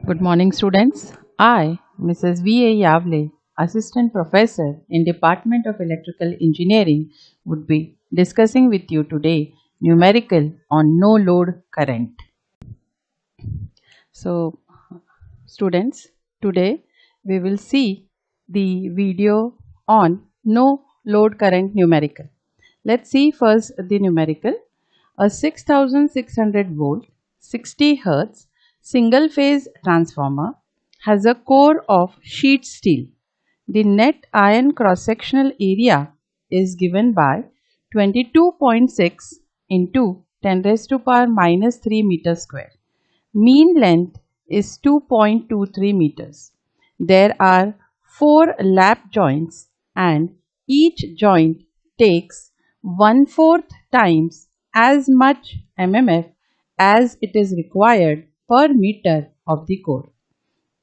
Good morning, students. I, Mrs. V. A. Yavle, Assistant Professor in Department of Electrical Engineering, would be discussing with you today numerical on no load current. So, students, today we will see the video on no load current numerical. Let's see first the numerical. A 6600 volt, 60 Hertz single phase transformer has a core of sheet steel. The net iron cross sectional area is given by 22.6 into 10 raised to power minus 3 meters square. Mean length is 2.23 meters. There are 4 lap joints and each joint takes 1/4 times as much mmf as it is required per meter of the core.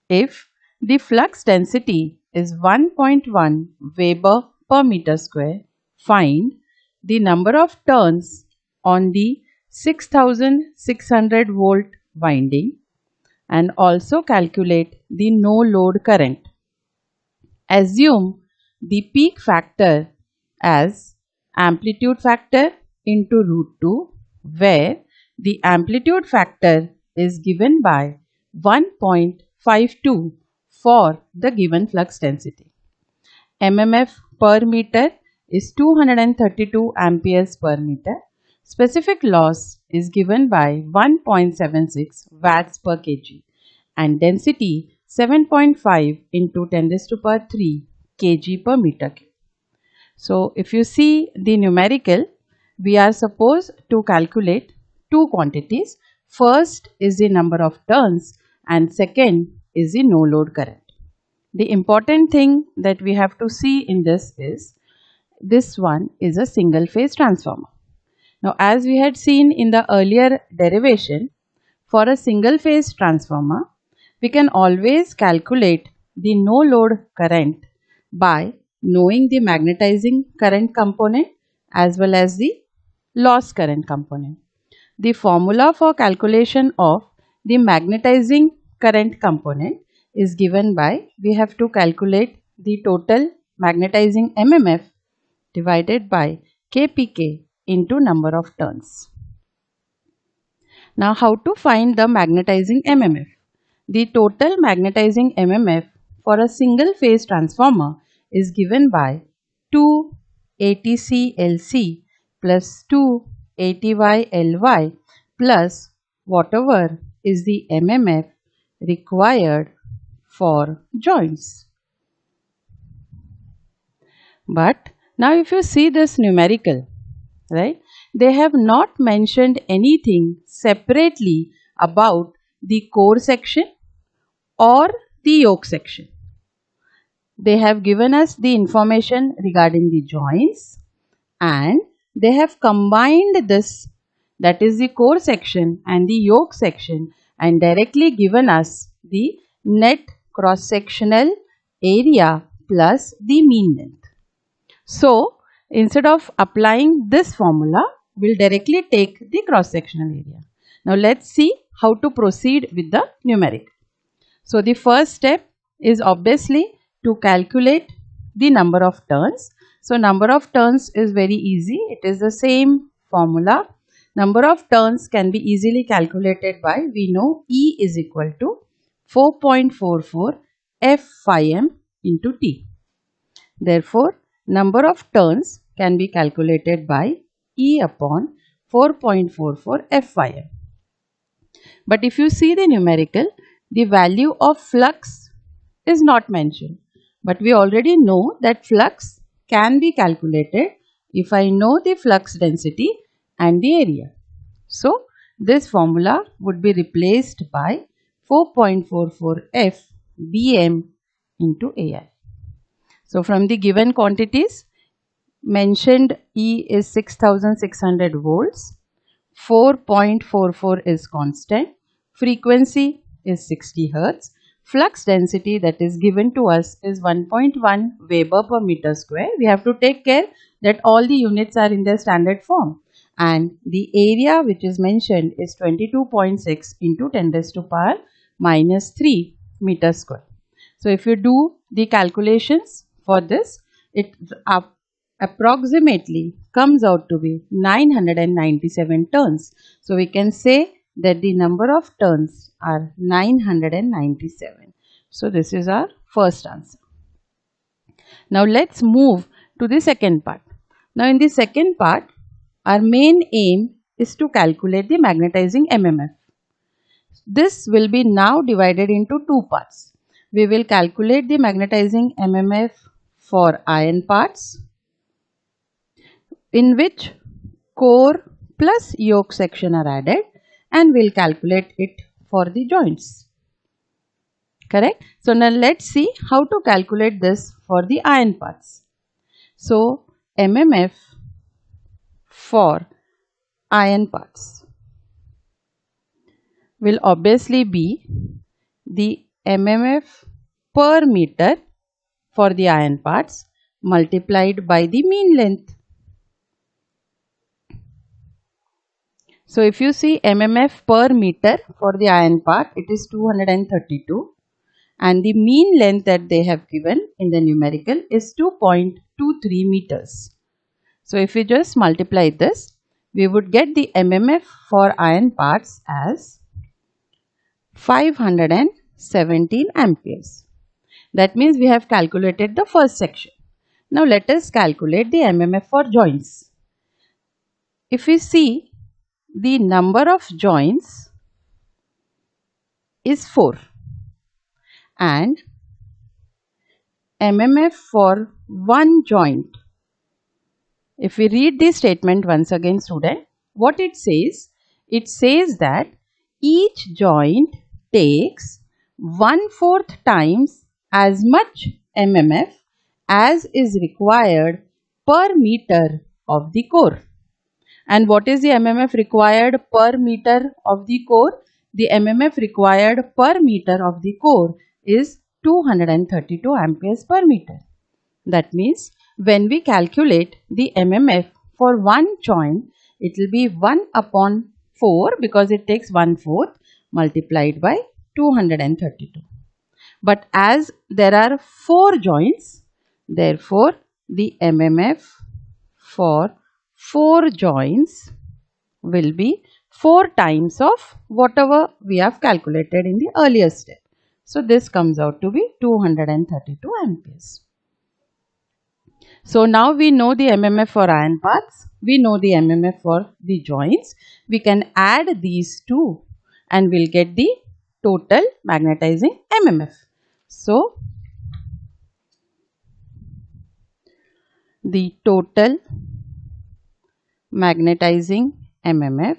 If the flux density is 1.1 Weber per meter square, find the number of turns on the 6600 volt winding and also calculate the no load current. Assume the peak factor as amplitude factor into √2, where the amplitude factor is given by 1.52 for the given flux density. mmf per meter is 232 amperes per meter. Specific loss is given by 1.76 watts per kg and density 7.5 into 10 raised to power 3 kg per meter cube. So, if you see the numerical, we are supposed to calculate two quantities. First is the number of turns and second is the no load current. The important thing that we have to see in this is, this one is a single phase transformer. Now, as we had seen in the earlier derivation, for a single phase transformer, we can always calculate the no load current by knowing the magnetizing current component as well as the loss current component. The formula for calculation of the magnetizing current component is given by, we have to calculate the total magnetizing mmf divided by kpk into number of turns. Now, how to find the magnetizing mmf? The total magnetizing mmf for a single phase transformer is given by 2 ATC LC plus 2 ATY LY plus whatever is the mmf required for joints. But now if you see this numerical, right, they have not mentioned anything separately about the core section or the yoke section. They have given us the information regarding the joints and they have combined this, that is the core section and the yoke section, and directly given us the net cross sectional area plus the mean length. So, instead of applying this formula, we'll directly take the cross sectional area. Now, let's see how to proceed with the numeric. So, the first step is obviously to calculate the number of turns. So, number of turns is very easy. It is the same formula. Number of turns can be easily calculated by, we know E is equal to 4.44 F phi m into T. Therefore, number of turns can be calculated by E upon 4.44 F phi m. But if you see the numerical, the value of flux is not mentioned. But we already know that flux can be calculated if I know the flux density and the area. So, this formula would be replaced by 4.44 F Bm into Ai. So, from the given quantities, mentioned E is 6600 volts, 4.44 is constant, frequency is 60 Hertz, flux density that is given to us is 1.1 Weber per meter square. We have to take care that all the units are in their standard form. And the area which is mentioned is 22.6 into 10 raised to power minus 3 meter square. So if you do the calculations for this, it approximately comes out to be 997 turns. So we can say that the number of turns are 997. So this is our first answer. Now let's move to the second part. Now in the second part, our main aim is to calculate the magnetizing mmf. This will be now divided into two parts. We will calculate the magnetizing mmf for iron parts, in which core plus yoke section are added, and we'll calculate it for the joints. Correct? So now let's see how to calculate this for the iron parts. So mmf for iron parts will obviously be the mmf per meter for the iron parts multiplied by the mean length. So if you see mmf per meter for the iron part, it is 232, and the mean length that they have given in the numerical is 2.23 meters. So if we just multiply this, we would get the mmf for iron parts as 517 amperes. That means we have calculated the first section. Now let us calculate the mmf for joints. If we see, the number of joints is 4, and mmf for one joint. If we read this statement once again, student, what it says that each joint takes 1/4 times as much mmf as is required per meter of the core. And what is the mmf required per meter of the core? The mmf required per meter of the core is 232 amperes per meter. That means when we calculate the mmf for one joint, it will be 1/4 because it takes 1/4 multiplied by 232. But as there are 4 joints, therefore the mmf for 4 joints will be 4 times of whatever we have calculated in the earlier step. So this comes out to be 232 amperes. So now we know the mmf for iron parts, we know the mmf for the joints. We can add these two and we'll get the total magnetizing mmf. So the total magnetizing mmf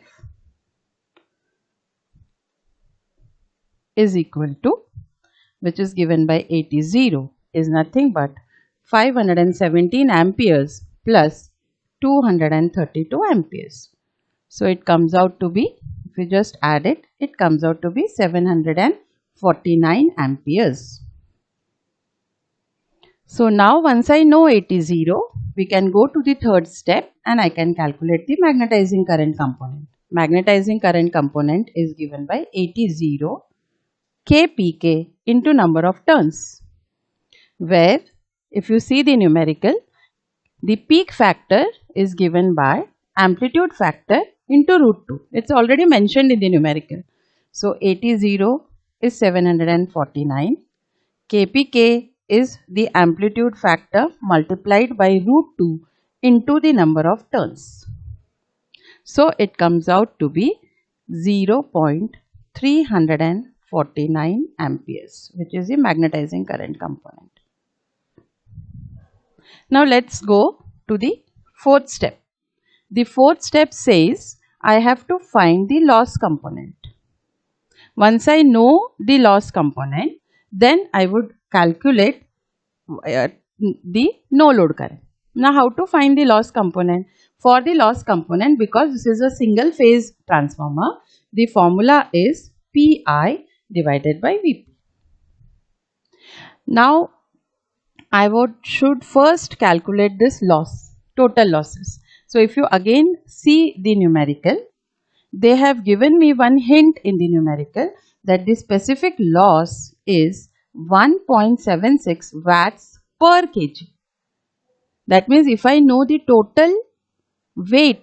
is equal to, which is given by 80, is nothing but 517 amperes plus 232 amperes. So it comes out to be, if we just add it, it comes out to be 749 amperes. So now once I know 80, we can go to the third step and I can calculate the magnetizing current component. Magnetizing current component is given by 80 kpk into number of turns, where if you see the numerical, the peak factor is given by amplitude factor into √2. It's already mentioned in the numerical. So 80 is 749. kpk is the amplitude factor multiplied by √2 into the number of turns. So it comes out to be 0.349 amperes, which is the magnetizing current component. Now let's go to the fourth step. The fourth step says I have to find the loss component. Once I know the loss component, then I would calculate the no load current. Now how to find the loss component? For the loss component, because this is a single phase transformer, the formula is Pi divided by Vp. Now I should first calculate this loss, total losses. So if you again see the numerical, they have given me one hint in the numerical that the specific loss is 1.76 watts per kg. That means if I know the total weight,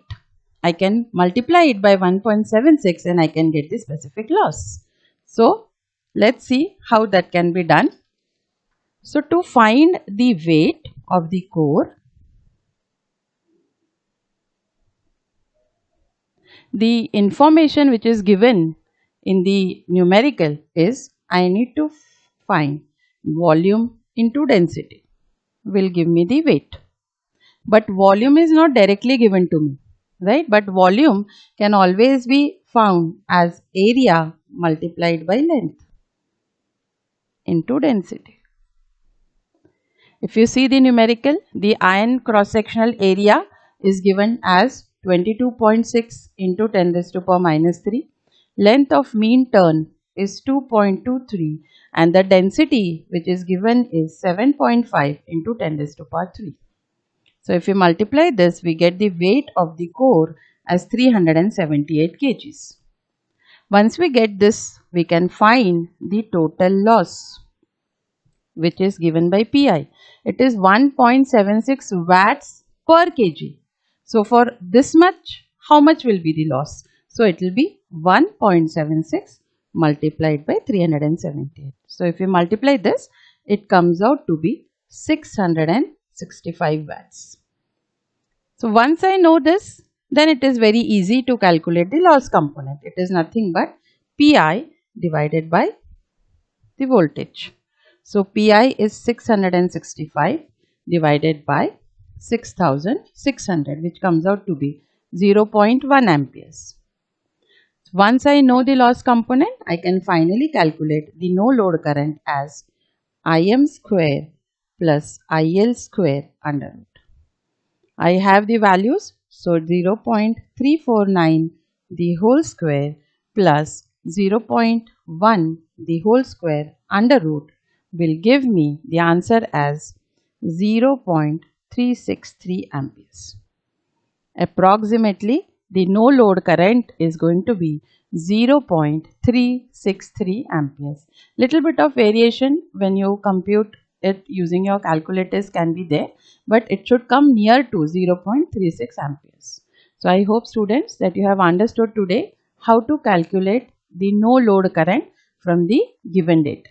I can multiply it by 1.76 and I can get the specific loss. So let's see how that can be done. So to find the weight of the core, the information which is given in the numerical is I need to find volume into density will give me the weight. But volume is not directly given to me, right? But volume can always be found as area multiplied by length into density. If you see the numerical, the iron cross-sectional area is given as 22.6 into 10 raised to power minus 3. Length of mean turn is 2.23 and the density which is given is 7.5 into 10 raised to power 3. So if you multiply this, we get the weight of the core as 378 kgs. Once we get this, we can find the total loss, which is given by Pi. It is 1.76 watts per kg. So for this much, how much will be the loss? So it will be 1.76 multiplied by 378. So if you multiply this, it comes out to be 665 watts. So once I know this, then it is very easy to calculate the loss component. It is nothing but Pi divided by the voltage. So Pi is 665 divided by 6600, which comes out to be 0.1 amperes. Once I know the loss component, I can finally calculate the no load current as Im square plus IL square under root. I have the values, so 0.349 the whole square plus 0.1 the whole square under root will give me the answer as 0.363 amperes. Approximately, the no load current is going to be 0.363 amperes. Little bit of variation when you compute it using your calculators can be there, but it should come near to 0.36 amperes. So I hope students that you have understood today how to calculate the no load current from the given data.